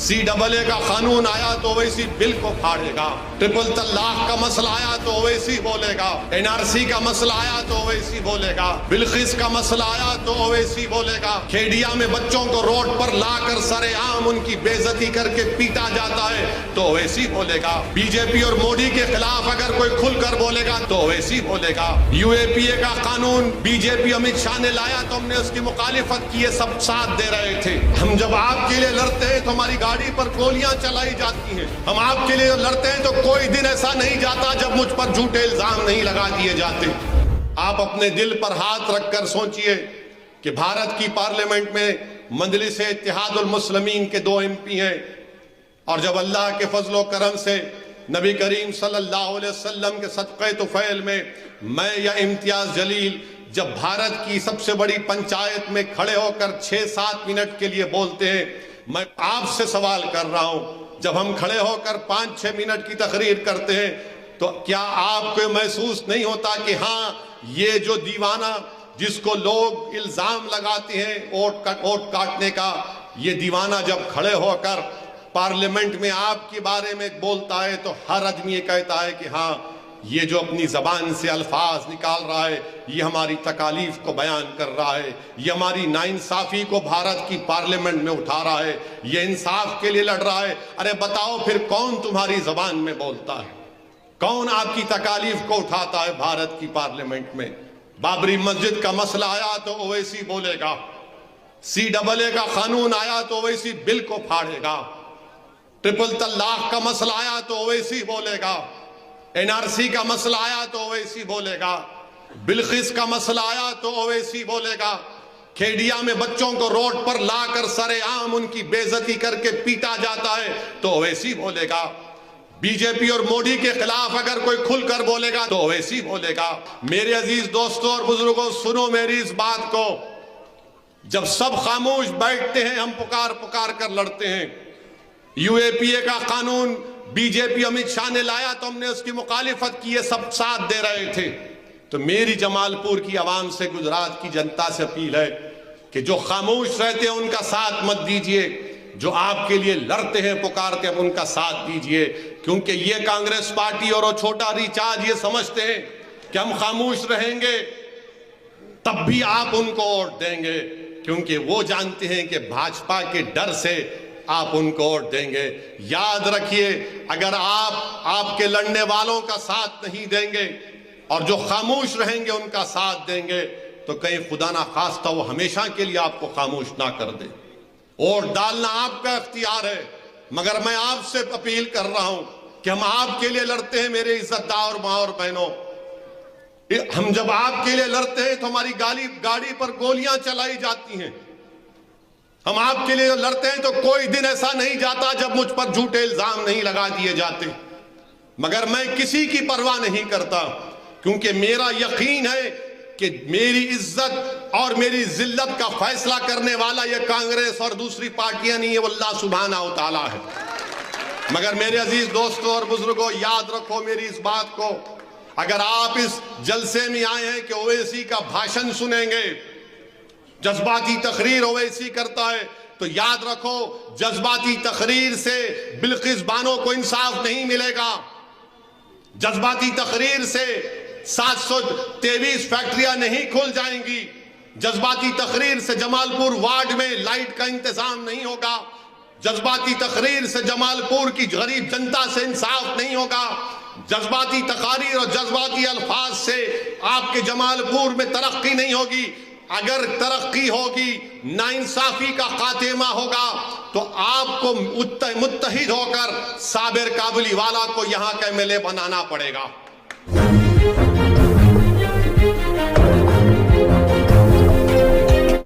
CAA का कानून आया तो ओवैसी बिल को फाड़ेगा। ट्रिपल तलाक का मसला आया तो ओवैसी बोलेगा। NRC का मसला आया तो ओवैसी बोलेगा। बिल्किस का मसला आया तो ओवैसी बोलेगा। खेड़िया में बच्चों को रोड पर लाकर सरेआम उनकी बेइज्जती करके पीटा जाता है तो ओवैसी बोलेगा। बीजेपी और मोदी के खिलाफ अगर कोई खुलकर बोलेगा तो ओवैसी बोलेगा। UAPA का कानून बीजेपी अमित शाह ने लाया तो हमने उसकी मुखालिफत की, सब साथ दे रहे थे। हम जब आपके लिए लड़ते हैं तो हमारी गाड़ी पर गोलियां चलाई जाती हैं। हम आपके लिए लड़ते हैं तो कोई दिन ऐसा नहीं जाता जब मुझ पर झूठे इल्जाम नहीं लगा दिए जाते। आप अपने दिल पर हाथ रखकर सोचिए कि भारत की पार्लियामेंट में मजलिस इत्तेहादुल मुस्लिमीन के 2 MP हैं और जब अल्लाह के फजलो करम से नबी करीम सल्लल्लाहु अलैहि वसल्लम के सदक़े तुफ़ैल में मैं या इम्तियाज जलील जब भारत की सबसे बड़ी पंचायत में खड़े होकर 6-7 मिनट के लिए बोलते हैं, मैं आपसे सवाल कर रहा हूं, जब हम खड़े होकर 5-6 मिनट की तकरीर करते हैं तो क्या आपको महसूस नहीं होता कि हाँ, ये जो दीवाना जिसको लोग इल्जाम लगाते हैं वोट काटने का, ये दीवाना जब खड़े होकर पार्लियामेंट में आपके बारे में बोलता है तो हर आदमी ये कहता है कि हाँ, ये जो अपनी जबान से अल्फाज निकाल रहा है ये हमारी तकालीफ को बयान कर रहा है, ये हमारी नाइंसाफी को भारत की पार्लियामेंट में उठा रहा है, ये इंसाफ के लिए लड़ रहा है। अरे बताओ फिर कौन तुम्हारी जबान में बोलता है, कौन आपकी तकालीफ को उठाता है भारत की पार्लियामेंट में? बाबरी मस्जिद का मसला आया तो ओवैसी बोलेगा। CAA का कानून आया तो ओवैसी बिल को फाड़ेगा। ट्रिपल तलाक का मसला आया तो ओवैसी बोलेगा। NRC का मसला आया तो ओवैसी बोलेगा। बिल्किस का मसला आया तो ओवैसी बोलेगा। खेड़िया में बच्चों को रोड पर लाकर सरेआम उनकी बेइज्जती करके पीटा जाता है तो ओवैसी बोलेगा। बीजेपी और मोदी के खिलाफ अगर कोई खुलकर बोलेगा तो ओवैसी बोलेगा। मेरे अजीज दोस्तों और बुजुर्गों, सुनो मेरी इस बात को, जब सब खामोश बैठते हैं हम पुकार पुकार कर लड़ते हैं। UAPA का कानून बीजेपी अमित शाह ने लाया तो हमने उसकी मुखालिफत की, सब साथ दे रहे थे। तो मेरी जमालपुर की आवाम से, गुजरात की जनता से अपील है कि जो खामोश रहते हैं उनका साथ मत दीजिए, जो आपके लिए लड़ते हैं पुकारते हैं उनका साथ दीजिए, क्योंकि ये कांग्रेस पार्टी और वो छोटा रिचार्ज ये समझते हैं कि हम खामोश रहेंगे तब भी आप उनको वोट देंगे, क्योंकि वो जानते हैं कि भाजपा के डर से आप उनको वोट देंगे। याद रखिए, अगर आप आपके लड़ने वालों का साथ नहीं देंगे और जो खामोश रहेंगे उनका साथ देंगे तो कहीं खुदा ना खास्ता वो हमेशा के लिए आपको खामोश ना कर दे। वोट डालना आपका इख्तियार है, मगर मैं आपसे अपील कर रहा हूं कि हम आपके लिए लड़ते हैं मेरे इज्जतदार माँ और बहनों। हम जब आपके लिए लड़ते हैं तो हमारी गाड़ी पर गोलियां चलाई जाती हैं। हम आपके लिए लड़ते हैं तो कोई दिन ऐसा नहीं जाता जब मुझ पर झूठे इल्जाम नहीं लगा दिए जाते। मगर मैं किसी की परवाह नहीं करता, क्योंकि मेरा यकीन है कि मेरी इज्जत और मेरी जिल्लत का फैसला करने वाला ये कांग्रेस और दूसरी पार्टियां नहीं है, वो अल्लाह सुब्हानहू व तआला है। मगर मेरे अजीज दोस्तों और बुजुर्गों, याद रखो मेरी इस बात को, अगर आप इस जलसे में आए हैं कि ओवैसी का भाषण सुनेंगे, जज्बाती तकरीर ओवैसी करता है, तो याद रखो जज्बाती तकरीर से बिल्किस बानो को इंसाफ नहीं मिलेगा। जज्बाती तकरीर से 723 फैक्ट्रियां नहीं खुल जाएंगी। जज्बाती तकरीर से जमालपुर वार्ड में लाइट का इंतजाम नहीं होगा। जज्बाती तकरीर से जमालपुर की गरीब जनता से इंसाफ नहीं होगा। जज्बाती तकारीर और जज्बाती अल्फाज से आपके जमालपुर में तरक्की नहीं होगी। अगर तरक्की होगी, नाइंसाफी का खात्मा होगा, तो आपको मुत्तहिद होकर साबिर काबुलीवाला को यहां का MLA बनाना पड़ेगा।